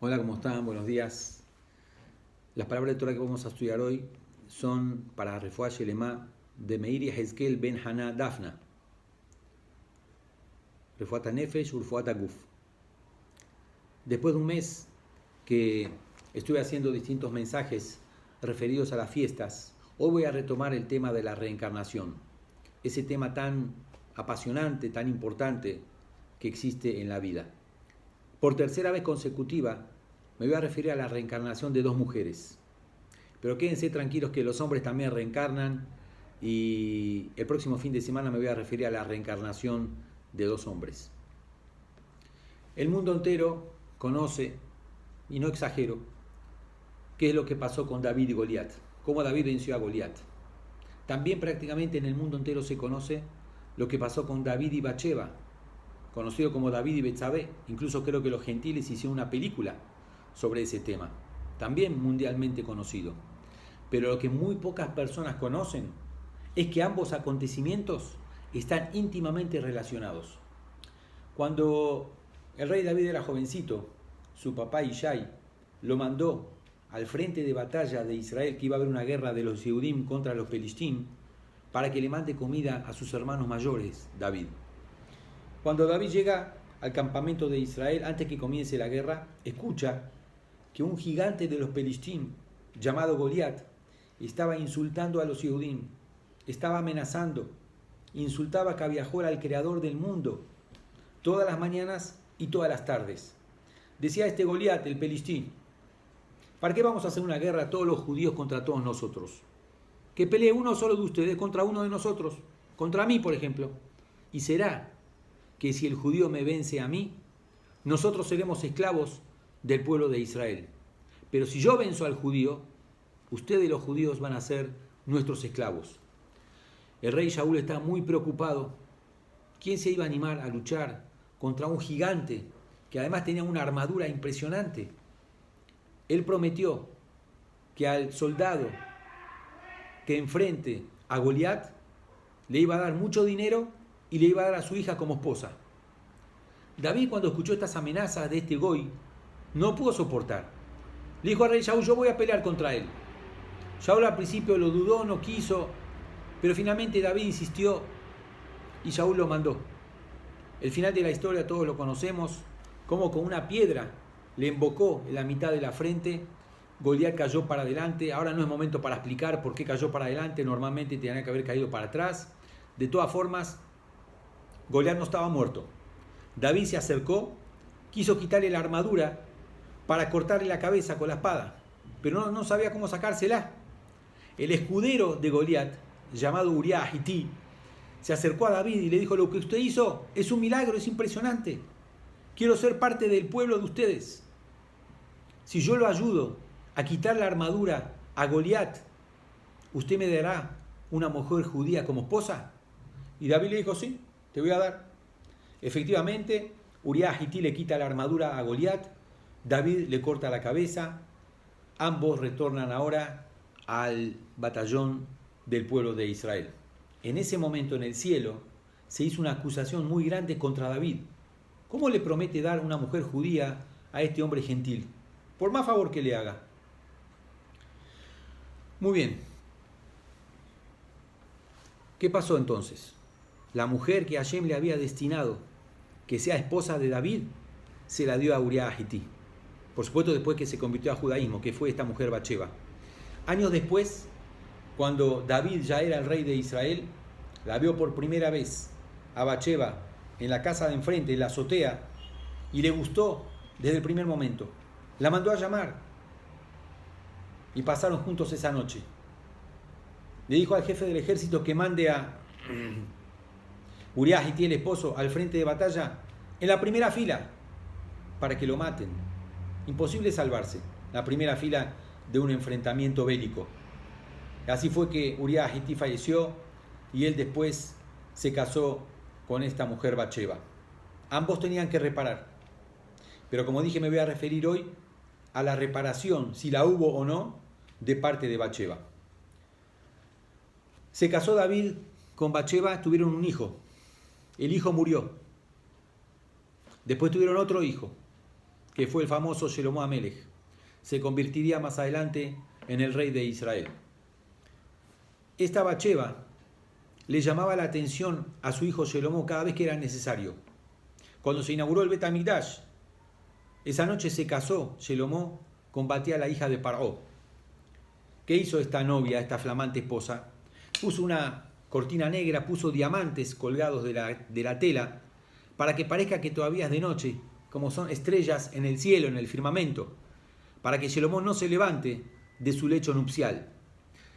Hola, ¿cómo están? Buenos días. Las palabras de Torah que vamos a estudiar hoy son para Refuah Shelema de Meir Yehezkel Ben Haná Dafna. Refuat Nefesh, Urfuat Guf. Después de un mes que estuve haciendo distintos mensajes referidos a las fiestas, hoy voy a retomar el tema de la reencarnación. Ese tema tan apasionante, tan importante que existe en la vida. Por tercera vez consecutiva me voy a referir a la reencarnación de dos mujeres. Pero quédense tranquilos que los hombres también reencarnan y el próximo fin de semana me voy a referir a la reencarnación de dos hombres. El mundo entero conoce, y no exagero, qué es lo que pasó con David y Goliat, cómo David venció a Goliat. También prácticamente en el mundo entero se conoce lo que pasó con David y Bathsheba, conocido como David y Betsabé. Incluso creo que los gentiles hicieron una película sobre ese tema, también mundialmente conocido. Pero lo que muy pocas personas conocen es que ambos acontecimientos están íntimamente relacionados. Cuando el rey David era jovencito, su papá Ishai lo mandó al frente de batalla de Israel, que iba a haber una guerra de los Yehudim contra los Pelishtim, para que le mande comida a sus hermanos mayores, David. Cuando David llega al campamento de Israel, antes que comience la guerra, escucha que un gigante de los Pelishtim, llamado Goliat, estaba insultando a los Yehudim, estaba amenazando, insultaba Cabiajor al creador del mundo, todas las mañanas y todas las tardes. Decía este Goliat, el Pelishtim: ¿para qué vamos a hacer una guerra todos los judíos contra todos nosotros? Que pelee uno solo de ustedes contra uno de nosotros, contra mí, por ejemplo. Y será que si el judío me vence a mí, nosotros seremos esclavos del pueblo de Israel. Pero si yo venzo al judío, ustedes los judíos van a ser nuestros esclavos. El rey Shaul estaba muy preocupado. ¿Quién se iba a animar a luchar contra un gigante que además tenía una armadura impresionante? Él prometió que al soldado que enfrente a Goliat le iba a dar mucho dinero y le iba a dar a su hija como esposa. David, cuando escuchó estas amenazas de este Goy, no pudo soportar. Le dijo al rey Shaul: yo voy a pelear contra él. Shaul al principio lo dudó, no quiso, pero finalmente David insistió y Shaul lo mandó. El final de la historia todos lo conocemos, como con una piedra le embocó en la mitad de la frente. Goliat cayó para adelante. Ahora no es momento para explicar por qué cayó para adelante, normalmente tenía que haber caído para atrás. De todas formas, Goliat no estaba muerto. David se acercó, quiso quitarle la armadura para cortarle la cabeza con la espada, pero no sabía cómo sacársela. El escudero de Goliat, llamado Uriah Hití, se acercó a David y le dijo: lo que usted hizo es un milagro, es impresionante. Quiero ser parte del pueblo de ustedes. Si yo lo ayudo a quitar la armadura a Goliat, ¿usted me dará una mujer judía como esposa? Y David le dijo: sí, te voy a dar. Efectivamente, Uriah Hití le quita la armadura a Goliat, David le corta la cabeza, ambos retornan ahora al batallón del pueblo de Israel. En ese momento en el cielo se hizo una acusación muy grande contra David. ¿Cómo le promete dar una mujer judía a este hombre gentil? Por más favor que le haga. Muy bien. ¿Qué pasó entonces? La mujer que Hashem le había destinado que sea esposa de David, se la dio a Uriah Hití. Por supuesto, después que se convirtió a judaísmo, que fue esta mujer Bathsheba. Años después, cuando David ya era el rey de Israel, la vio por primera vez a Bathsheba en la casa de enfrente, en la azotea, y le gustó desde el primer momento. La mandó a llamar y pasaron juntos esa noche. Le dijo al jefe del ejército que mande a Uriah Hití, el esposo, al frente de batalla, en la primera fila, para que lo maten. Imposible salvarse, la primera fila de un enfrentamiento bélico. Así fue que Uriah Hití falleció y él después se casó con esta mujer Bathsheba. Ambos tenían que reparar. Pero como dije, me voy a referir hoy a la reparación, si la hubo o no, de parte de Bathsheba. Se casó David con Bathsheba, tuvieron un hijo. El hijo murió. Después tuvieron otro hijo. que fue el famoso Shelomo Amelech. Se convertiría más adelante en el rey de Israel. Esta Bathsheba le llamaba la atención a su hijo Shelomo cada vez que era necesario. Cuando se inauguró el Bet HaMikdash, esa noche se casó Shelomo con Batia, la hija de Paró. ¿Qué hizo esta novia, esta flamante esposa? Puso una cortina negra, puso diamantes colgados de la tela para que parezca que todavía es de noche, como son estrellas en el cielo, en el firmamento, para que Shelomo no se levante de su lecho nupcial.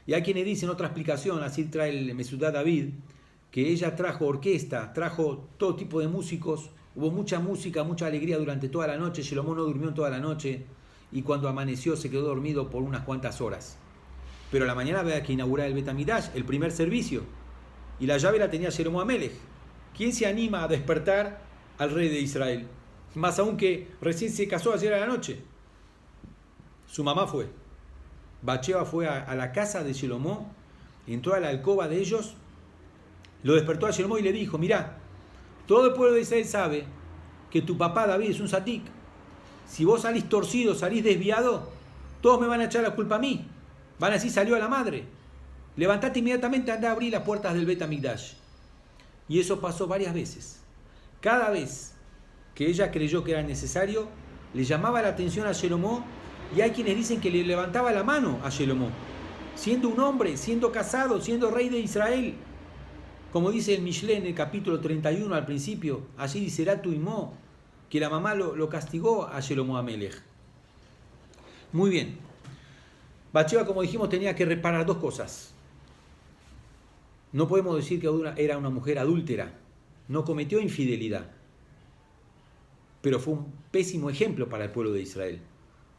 Y hay quienes dicen otra explicación, así trae el Mesudá David, que ella trajo orquesta, trajo todo tipo de músicos, hubo mucha música, mucha alegría durante toda la noche, Shelomo no durmió toda la noche y cuando amaneció se quedó dormido por unas cuantas horas. Pero a la mañana había que inaugurar el Bet HaMikdash, el primer servicio, y la llave la tenía Shelomo Amelech. ¿Quién se anima a despertar al rey de Israel? Más aún que recién se casó ayer a la noche. Su mamá fue. Bathsheba fue a la casa de Shelomo, entró a la alcoba de ellos, lo despertó a Shelomo y le dijo: mirá, todo el pueblo de Israel sabe que tu papá David es un satik. Si vos salís torcido, salís desviado, todos me van a echar la culpa a mí. Van a decir: salió a la madre. Levantate inmediatamente, andá a abrir las puertas del Bet HaMikdash. Y eso pasó varias veces. Cada vez que ella creyó que era necesario, le llamaba la atención a Shelomo, y hay quienes dicen que le levantaba la mano a Shelomo, siendo un hombre, siendo casado, siendo rey de Israel. Como dice el Mishlé en el capítulo 31 al principio, allí dice Ratu Imó, que la mamá lo castigó a Shelomo Amelech. Muy bien. Bathsheba, como dijimos, tenía que reparar dos cosas. No podemos decir que era una mujer adúltera, no cometió infidelidad, pero fue un pésimo ejemplo para el pueblo de Israel.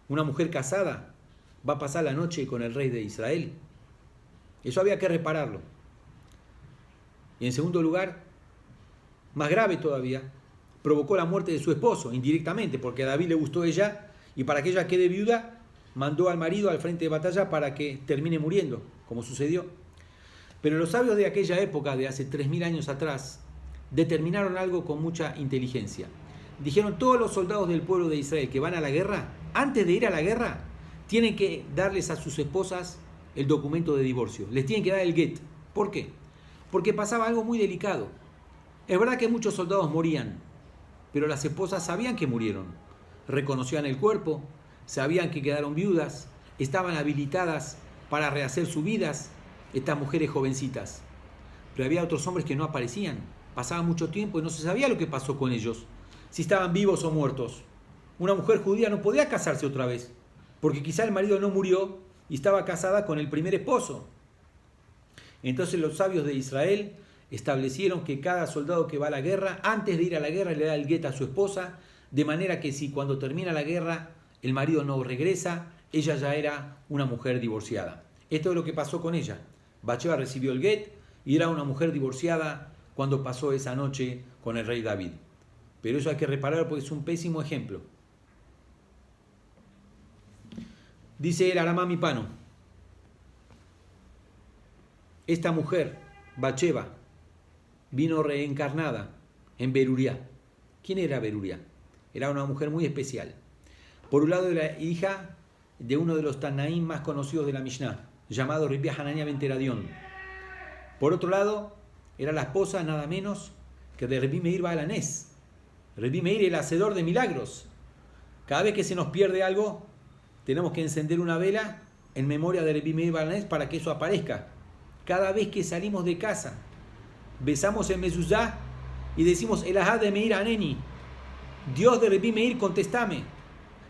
Una mujer casada va a pasar la noche con el rey de Israel. Eso había que repararlo. Y en segundo lugar, más grave todavía, provocó la muerte de su esposo indirectamente, porque a David le gustó ella y para que ella quede viuda, mandó al marido al frente de batalla para que termine muriendo, como sucedió. Pero los sabios de aquella época, de hace 3000 años atrás, determinaron algo con mucha inteligencia. Dijeron: todos los soldados del pueblo de Israel que van a la guerra, antes de ir a la guerra, tienen que darles a sus esposas el documento de divorcio. Les tienen que dar el get. ¿Por qué? Porque pasaba algo muy delicado. Es verdad que muchos soldados morían, pero las esposas sabían que murieron. Reconocían el cuerpo, sabían que quedaron viudas, estaban habilitadas para rehacer sus vidas, estas mujeres jovencitas. Pero había otros hombres que no aparecían. Pasaba mucho tiempo y no se sabía lo que pasó con ellos, si estaban vivos o muertos. Una mujer judía no podía casarse otra vez, porque quizá el marido no murió y estaba casada con el primer esposo. Entonces los sabios de Israel establecieron que cada soldado que va a la guerra, antes de ir a la guerra, le da el get a su esposa, de manera que si cuando termina la guerra el marido no regresa, ella ya era una mujer divorciada. Esto es lo que pasó con ella. Bathsheba recibió el get y era una mujer divorciada cuando pasó esa noche con el rey David. Pero eso hay que reparar porque es un pésimo ejemplo. Dice el Aramá Mipano: esta mujer, Bathsheba, vino reencarnada en Beruriá. ¿Quién era Beruriá? Era una mujer muy especial. Por un lado, era hija de uno de los Tanaim más conocidos de la Mishnah, llamado Rabbi Hanania ben Teradión. Por otro lado, era la esposa nada menos que de Rabbi Meir Baal Hanés. Rabbi Meir, el hacedor de milagros. Cada vez que se nos pierde algo, tenemos que encender una vela en memoria de Rabbi Meir Baal Hanés para que eso aparezca. Cada vez que salimos de casa, besamos el mezuzá y decimos: Elahá de Meir Aneni, Dios de Rabbi Meir, contestame,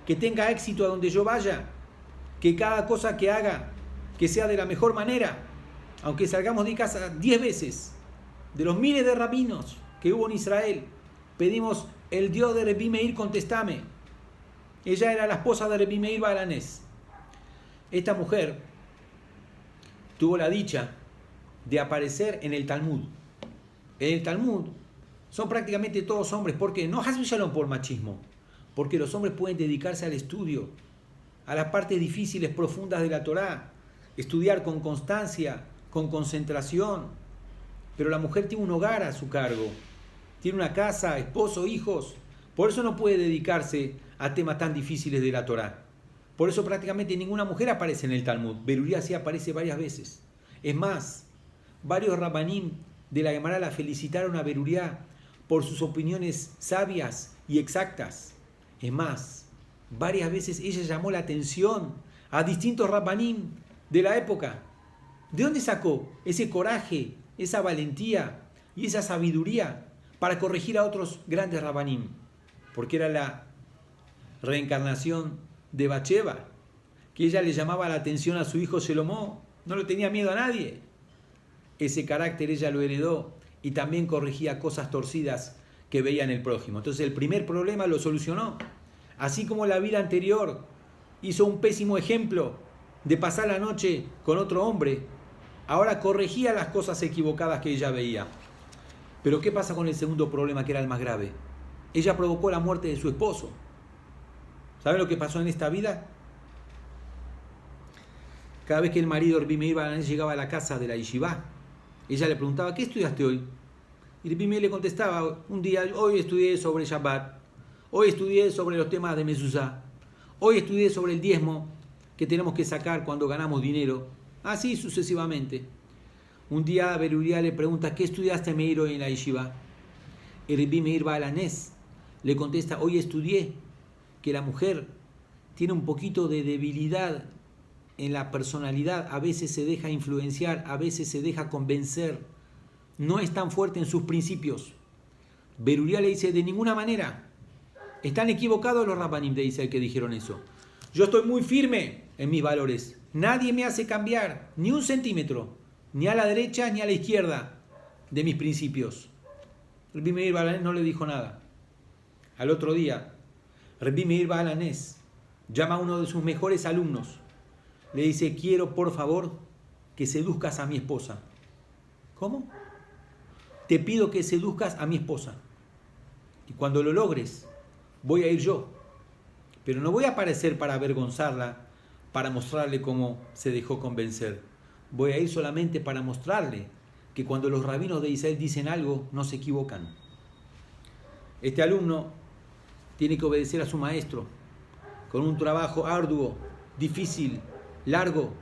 que tenga éxito a donde yo vaya, que cada cosa que haga, que sea de la mejor manera, aunque salgamos de casa 10 veces. De los miles de rabinos que hubo en Israel, pedimos: el Dios de Rabbi Meir, contestame. Ella era la esposa de Rabbi Meir Baal Hanés. Esta mujer tuvo la dicha de aparecer en el Talmud. En el Talmud son prácticamente todos hombres. ¿Por qué? No Hasbe por machismo, porque los hombres pueden dedicarse al estudio, a las partes difíciles, profundas de la Torá, estudiar con constancia, con concentración. Pero la mujer tiene un hogar a su cargo, tiene una casa, esposo, hijos. Por eso no puede dedicarse a temas tan difíciles de la Torá. Por eso prácticamente ninguna mujer aparece en el Talmud. Beruría sí aparece varias veces. Es más, varios Rabbanim de la Gemara la felicitaron a Beruría por sus opiniones sabias y exactas. Es más, varias veces ella llamó la atención a distintos Rabbanim de la época. ¿De dónde sacó ese coraje, esa valentía y esa sabiduría para corregir a otros grandes Rabbanim? Porque era la reencarnación de Bathsheba, que ella le llamaba la atención a su hijo Shelomó, no le tenía miedo a nadie. Ese carácter ella lo heredó y también corregía cosas torcidas que veía en el prójimo. Entonces el primer problema lo solucionó. Así como la vida anterior hizo un pésimo ejemplo de pasar la noche con otro hombre, ahora corregía las cosas equivocadas que ella veía. Pero ¿qué pasa con el segundo problema, que era el más grave? Ella provocó la muerte de su esposo. ¿Saben lo que pasó en esta vida? Cada vez que el marido Rabbi Meir Baal HaNes llegaba a la casa de la yeshivá, ella le preguntaba: ¿qué estudiaste hoy? Y Rabbi Meir le contestaba: un día, hoy estudié sobre Shabbat, hoy estudié sobre los temas de Mezuzá, hoy estudié sobre el diezmo que tenemos que sacar cuando ganamos dinero, así sucesivamente. Un día Beruría le pregunta: ¿qué estudiaste, Meir, hoy en la yeshivá? Y Rabbi Meir Baal HaNes le contesta: hoy estudié que la mujer tiene un poquito de debilidad en la personalidad, a veces se deja influenciar, a veces se deja convencer, no es tan fuerte en sus principios. Beruría le dice: de ninguna manera, están equivocados los Rabbanim de Israel que dijeron eso. Yo estoy muy firme en mis valores, nadie me hace cambiar ni un centímetro, ni a la derecha ni a la izquierda de mis principios. Rabbi Meir Baal HaNes no le dijo nada. Al otro día, Rabbi Meir Baal HaNes llama a uno de sus mejores alumnos. Le dice: quiero por favor que seduzcas a mi esposa. ¿Cómo? Te pido que seduzcas a mi esposa. Y cuando lo logres, voy a ir yo. Pero no voy a aparecer para avergonzarla, para mostrarle cómo se dejó convencer. Voy a ir solamente para mostrarle que cuando los rabinos de Israel dicen algo, no se equivocan. Este alumno tiene que obedecer a su maestro. Con un trabajo arduo, difícil, largo,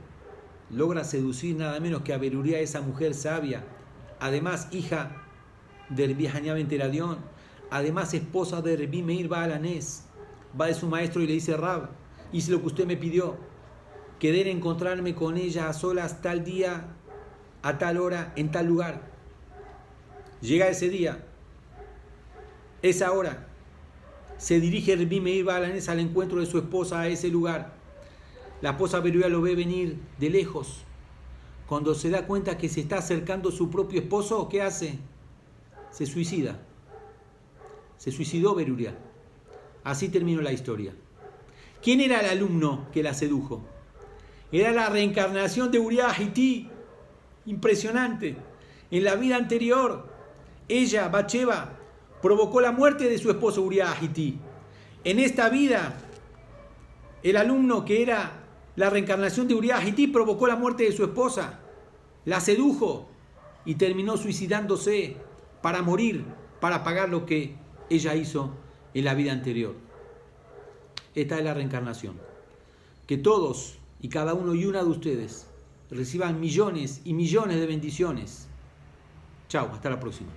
logra seducir nada menos que a Beruría, esa mujer sabia, además hija de Rabbi Hanina ben Teradion, además esposa de Rabbi Meir Baal HaNes. Va de su maestro y le dice: Rab, hice lo que usted me pidió, quedé en encontrarme con ella a solas tal día, a tal hora, en tal lugar. Llega ese día, esa hora, se dirige Rabbi Meir Baal HaNes al encuentro de su esposa a ese lugar. La esposa Beruría lo ve venir de lejos. Cuando se da cuenta que se está acercando su propio esposo, ¿qué hace? Se suicida. Se suicidó Beruría. Así terminó la historia. ¿Quién era el alumno que la sedujo? Era la reencarnación de Uriah Hití. Impresionante. En la vida anterior, ella, Bathsheba, provocó la muerte de su esposo Uriah Hití. En esta vida, el alumno que era la reencarnación de Uriah Hití provocó la muerte de su esposa, la sedujo y terminó suicidándose para morir, para pagar lo que ella hizo en la vida anterior. Esta es la reencarnación. Que todos y cada uno y una de ustedes reciban millones y millones de bendiciones. Chao, hasta la próxima.